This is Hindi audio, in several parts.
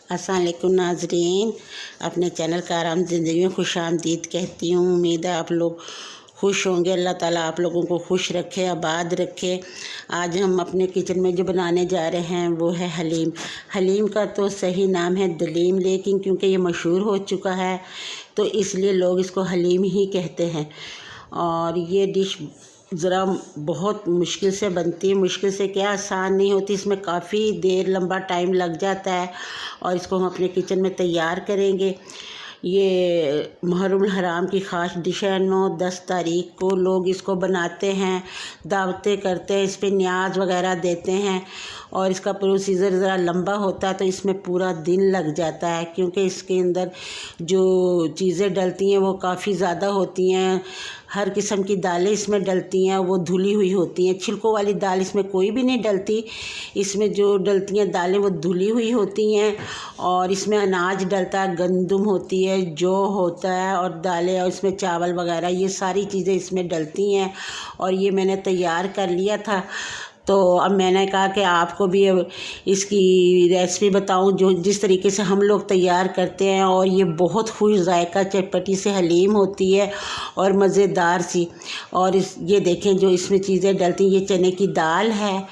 अस्सलाम वालेकुम नाजरीन, अपने चैनल का आराम ज़िंदगी में खुश आमदीद कहती हूँ। उम्मीद है आप लोग खुश होंगे। अल्लाह ताला आप लोगों को खुश रखे, आबाद रखे। आज हम अपने किचन में जो बनाने जा रहे हैं वो है हलीम। हलीम का तो सही नाम है दलीम, लेकिन क्योंकि ये मशहूर हो चुका है तो इसलिए लोग इसको हलीम ही कहते हैं। और ये डिश ज़रा बहुत मुश्किल से बनती है। मुश्किल से क्या, आसान नहीं होती, इसमें काफ़ी देर लंबा टाइम लग जाता है। और इसको हम अपने किचन में तैयार करेंगे। ये मुहर्रम हराम की ख़ास डिश है। 9-10 तारीख को लोग इसको बनाते हैं, दावतें करते हैं, इस पर न्याज वगैरह देते हैं। और इसका प्रोसीजर ज़रा लंबा होता है तो इसमें पूरा दिन लग जाता है, क्योंकि इसके अंदर जो चीज़ें डलती हैं वो काफ़ी ज़्यादा होती हैं। हर किस्म की दालें इसमें डलती हैं, वो धुली हुई होती हैं। छिलकों वाली दाल इसमें कोई भी नहीं डलती। इसमें जो डलती हैं दालें वो धुली हुई होती हैं। और इसमें अनाज डलता है, गंदम होती है, जौ होता है, और दालें, और इसमें चावल वगैरह, ये सारी चीज़ें इसमें डलती हैं। और ये मैंने तैयार कर लिया था। तो अब मैंने कहा कि आपको भी अब इसकी रेसिपी बताऊं जो जिस तरीके से हम लोग तैयार करते हैं। और ये बहुत खुश जायका चटपटी से हलीम होती है और मज़ेदार सी। और ये देखें जो इसमें चीज़ें डलती हैं, ये चने की दाल है,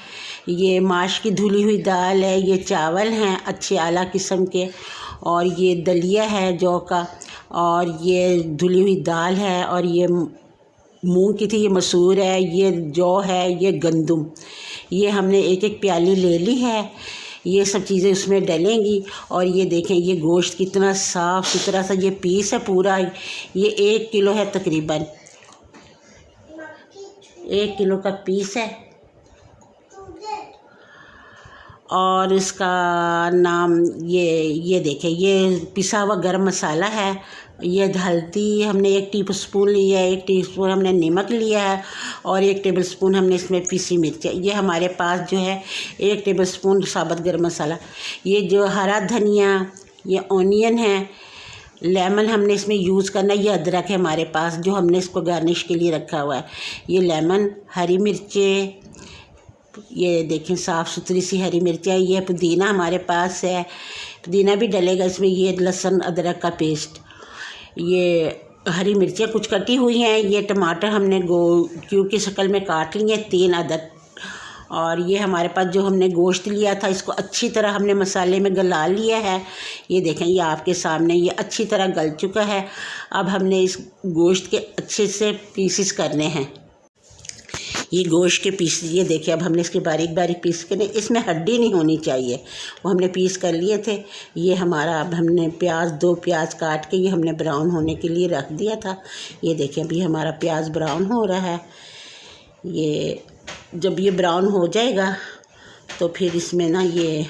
ये माश की धुली हुई दाल है, ये चावल हैं अच्छे आला किस्म के, और ये दलिया है जौ का, और ये धुली हुई दाल है, और ये मूंग की थी, ये मसूर है, ये जौ है, ये गंदम। ये हमने एक एक प्याली ले ली है। ये सब चीज़ें उसमें डलेंगी। और ये देखें ये गोश्त कितना साफ़ सुथरा सा ये पीस है पूरा। ये 1 किलो है, तकरीबन 1 किलो का पीस है। और इसका नाम ये देखें, ये पिसा हुआ गरम मसाला है। ये हल्दी हमने 1 टीस्पून लिया है, 1 टीस्पून हमने नमक लिया है, और 1 टेबलस्पून हमने इसमें पीसी मिर्च है। ये हमारे पास जो है 1 टेबलस्पून साबुत गरम मसाला। ये जो हरा धनिया, ये ऑनियन है, लेमन हमने इसमें यूज़ करना है। ये अदरक है हमारे पास जो हमने इसको गार्निश के लिए रखा हुआ है। ये लेमन, हरी मिर्चें, ये देखें साफ़ सुथरी सी हरी मिर्चें। ये पुदीना हमारे पास है, पुदीना भी डलेगा इसमें। ये लहसुन अदरक का पेस्ट, ये हरी मिर्चें कुछ कटी हुई हैं। ये टमाटर हमने क्यूब की शक्ल में काट लिए 3 अदद। और ये हमारे पास जो हमने गोश्त लिया था, इसको अच्छी तरह हमने मसाले में गला लिया है। ये देखें ये आपके सामने ये अच्छी तरह गल चुका है। अब हमने इस गोश्त के अच्छे से पीसेस करने हैं। ये गोश्त के पीस, ये देखिए अब हमने इसके बारीक बारीक पीस करने, इसमें हड्डी नहीं होनी चाहिए, वो हमने पीस कर लिए थे। ये हमारा अब हमने 2 प्याज काट के ये हमने ब्राउन होने के लिए रख दिया था। ये देखें अभी हमारा प्याज ब्राउन हो रहा है। ये जब ये ब्राउन हो जाएगा तो फिर इसमें ना ये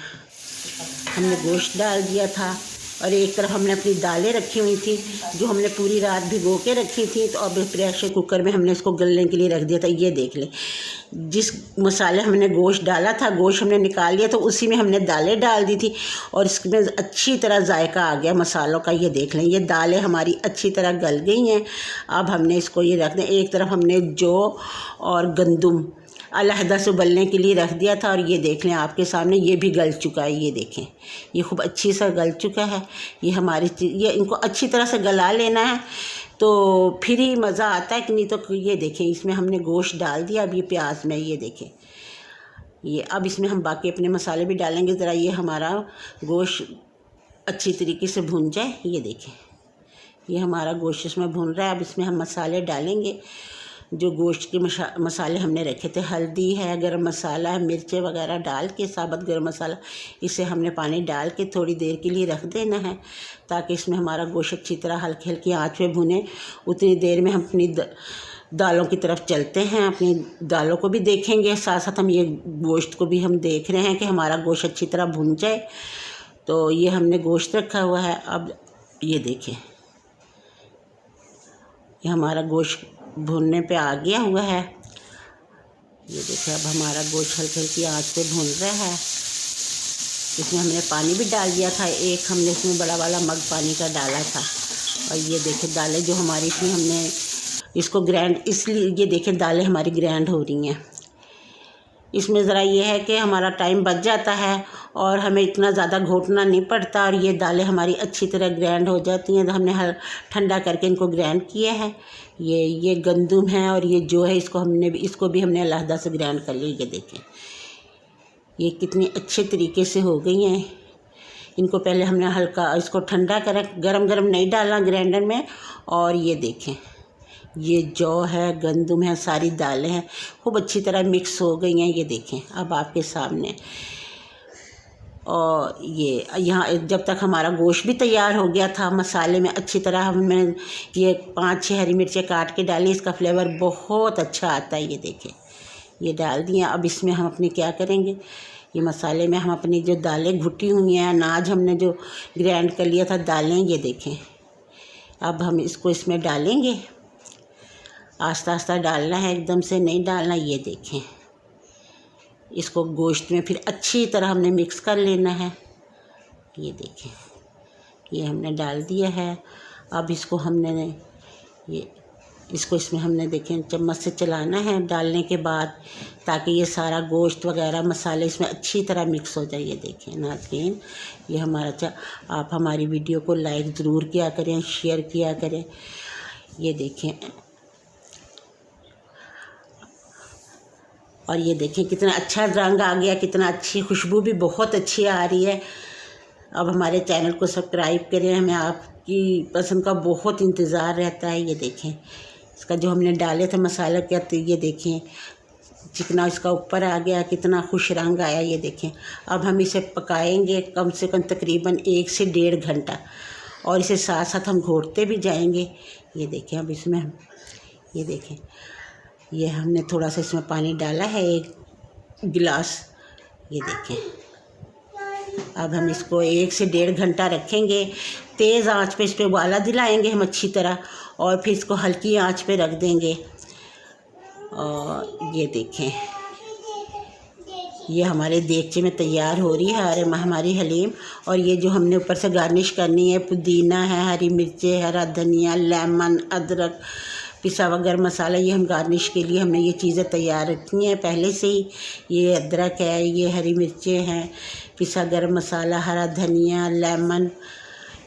हमने गोश्त डाल दिया था। और एक तरफ हमने अपनी दालें रखी हुई थी जो हमने पूरी रात भिगो के रखी थी। तो अब प्रेशर कुकर में हमने इसको गलने के लिए रख दिया था। ये देख लें, जिस मसाले हमने गोश्त डाला था, गोश्त हमने निकाल लिया तो उसी में हमने दालें डाल दी थी, और इसमें अच्छी तरह जायका आ गया मसालों का। ये देख लें, ये दालें हमारी अच्छी तरह गल गई हैं। अब हमने इसको ये रख दें। एक तरफ हमने जौ और गंदम अलहदा से उबलने के लिए रख दिया था। और ये देख लें आपके सामने ये भी गल चुका है। ये देखें ये खूब अच्छी सा गल चुका है। ये हमारी ये इनको अच्छी तरह से गला लेना है तो फिर ही मज़ा आता है, कि नहीं तो ये देखें इसमें हमने गोश्त डाल दिया। अब ये प्याज में ये देखें, ये अब इसमें हम बाकी अपने मसाले भी डालेंगे। ज़रा ये हमारा गोश्त अच्छी तरीके से भुन जाए। ये देखें ये हमारा गोश्त इसमें भुन रहा है। अब इसमें हम मसाले डालेंगे जो गोश्त के मसाले हमने रखे थे। हल्दी है, गरम मसाला है, मिर्चें वगैरह डाल के, साबुत गरम मसाला, इसे हमने पानी डाल के थोड़ी देर के लिए रख देना है, ताकि इसमें हमारा गोश्त अच्छी तरह हल्की हल्की आंच पे भुने। उतनी देर में हम अपनी दालों की तरफ चलते हैं। अपनी दालों को भी देखेंगे, साथ साथ हम ये गोश्त को भी हम देख रहे हैं कि हमारा गोश्त अच्छी तरह भुन जाए। तो ये हमने गोश्त रखा हुआ है। अब ये देखें ये हमारा गोश्त भुनने पे आ गया हुआ है। ये देखिए अब हमारा गोश्त हल्की हल्की आंच पे भुन रहा है। इसमें हमने पानी भी डाल दिया था। एक हमने इसमें बड़ा वाला मग पानी का डाला था। और ये देखिए दालें जो हमारी थी, हमने इसको ग्राइंड, इसलिए ये देखिए दालें हमारी ग्राइंड हो रही हैं। इसमें ज़रा ये है कि हमारा टाइम बच जाता है और हमें इतना ज़्यादा घोटना नहीं पड़ता और ये दालें हमारी अच्छी तरह ग्राइंड हो जाती हैं। तो हमने ठंडा करके इनको ग्राइंड किया है। ये गंदम है और ये जो है इसको भी हमने अलहदा से ग्राइंड कर लिया। ये देखें ये कितनी अच्छे तरीके से हो गई हैं। इनको पहले हमने हल्का इसको ठंडा करा, गरम नहीं डालना ग्राइंडर में। और ये देखें ये जौ है, गंदम है, सारी दालें हैं, खूब अच्छी तरह मिक्स हो गई हैं। ये देखें अब आपके सामने। और ये यहाँ जब तक हमारा गोश्त भी तैयार हो गया था, मसाले में अच्छी तरह हमने ये 5-6 हरी मिर्चें काट के डाली। इसका फ्लेवर बहुत अच्छा आता है। ये देखें ये डाल दिया। अब इसमें हम अपने क्या करेंगे, ये मसाले में हम अपनी जो दालें घुटी हुई हैं, अनाज हमने जो ग्राइंड कर लिया था दालें, ये देखें अब हम इसको इसमें डालेंगे। आस्ता आस्ता डालना है, एकदम से नहीं डालना। ये देखें इसको गोश्त में फिर अच्छी तरह हमने मिक्स कर लेना है। ये देखें ये हमने डाल दिया है। अब इसको इसमें हमने देखें चम्मच से चलाना है डालने के बाद, ताकि ये सारा गोश्त वगैरह मसाले इसमें अच्छी तरह मिक्स हो जाए। ये देखें नाज़रीन ये हमारा आप हमारी वीडियो को लाइक ज़रूर किया करें, शेयर किया करें। ये देखें और ये देखें कितना अच्छा रंग आ गया, कितना अच्छी खुशबू भी बहुत अच्छी आ रही है। अब हमारे चैनल को सब्सक्राइब करें, हमें आपकी पसंद का बहुत इंतज़ार रहता है। ये देखें इसका जो हमने डाले थे मसाला क्या, तो ये देखें चिकना इसका ऊपर आ गया, कितना खुश रंग आया। ये देखें अब हम इसे पकाएंगे कम से कम तकरीबन 1 से 1.5 घंटा, और इसे साथ साथ हम घोटते भी जाएंगे। ये देखें अब इसमें ये देखें ये हमने थोड़ा सा इसमें पानी डाला है, 1 गिलास। ये देखें अब हम इसको 1 से 1.5 घंटा रखेंगे। तेज़ आंच पे इस पर उबाला दिलाएंगे हम अच्छी तरह, और फिर इसको हल्की आंच पे रख देंगे। और ये देखें ये हमारे देगचे में तैयार हो रही है हमारी हलीम। और ये जो हमने ऊपर से गार्निश करनी है, पुदीना है, हरी मिर्चें, हरा धनिया, लेमन, अदरक, पिसा हुआ गरम मसाला, ये हम गार्निश के लिए हमने ये चीज़ें तैयार रखी हैं पहले से ही। ये अदरक है, ये हरी मिर्चें हैं, पिसा गरम मसाला, हरा धनिया, लेमन,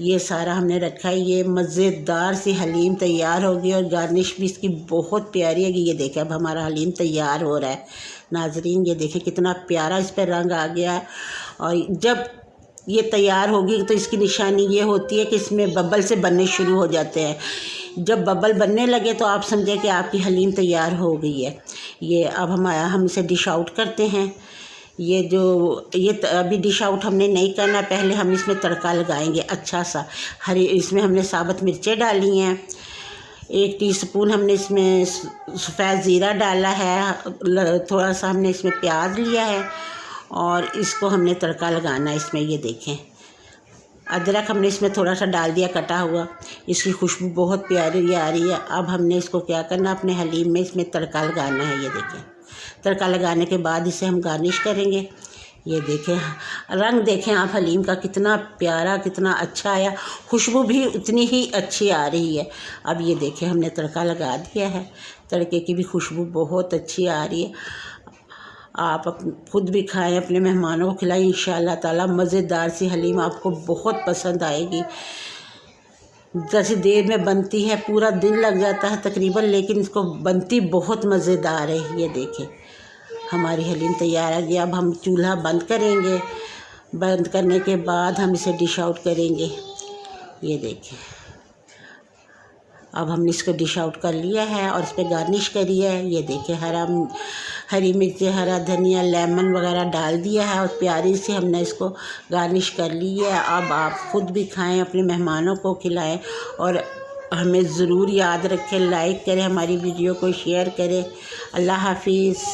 ये सारा हमने रखा है। ये मज़ेदार सी हलीम तैयार होगी और गार्निश भी इसकी बहुत प्यारी है। ये देखें अब हमारा हलीम तैयार हो रहा है नाजरीन। ये देखें कितना प्यारा इस पर रंग आ गया है। और जब ये तैयार होगी तो इसकी निशानी ये होती है कि इसमें बबल से बनने शुरू हो जाते हैं। जब बबल बनने लगे तो आप समझें कि आपकी हलीम तैयार हो गई है। ये अब हम इसे डिश आउट करते हैं। अभी डिश आउट हमने नहीं करना, पहले हम इसमें तड़का लगाएंगे अच्छा सा। इसमें हमने साबुत मिर्चें डाली हैं, 1 टीस्पून हमने इसमें सफ़ेद ज़ीरा डाला है, थोड़ा सा हमने इसमें प्याज लिया है और इसको हमने तड़का लगाना है इसमें। ये देखें अदरक हमने इसमें थोड़ा सा डाल दिया कटा हुआ, इसकी खुशबू बहुत प्यारी आ रही है। अब हमने इसको क्या करना, अपने हलीम में इसमें तड़का लगाना है। ये देखें तड़का लगाने के बाद इसे हम गार्निश करेंगे। ये देखें रंग देखें आप हलीम का कितना प्यारा, कितना अच्छा आया, खुशबू भी उतनी ही अच्छी आ रही है। अब ये देखें हमने तड़का लगा दिया है, तड़के की भी खुशबू बहुत अच्छी आ रही है। आप खुद भी खाएं, अपने मेहमानों को खिलाएं, इंशाअल्लाह ताला मज़ेदार सी हलीम आपको बहुत पसंद आएगी। जैसे देर में बनती है, पूरा दिन लग जाता है तकरीबन, लेकिन इसको बनती बहुत मज़ेदार है। ये देखें हमारी हलीम तैयार आ गई। अब हम चूल्हा बंद करेंगे, बंद करने के बाद हम इसे डिश आउट करेंगे। ये देखें अब हमने इसको डिश आउट कर लिया है और इस पर गार्निश करी है। ये देखें हरी मिर्चें, हरा धनिया, लेमन वगैरह डाल दिया है और प्यारी से हमने इसको गार्निश कर ली है। अब आप खुद भी खाएं, अपने मेहमानों को खिलाएं और हमें ज़रूर याद रखें, लाइक करें, हमारी वीडियो को शेयर करें। अल्लाह हाफिज़।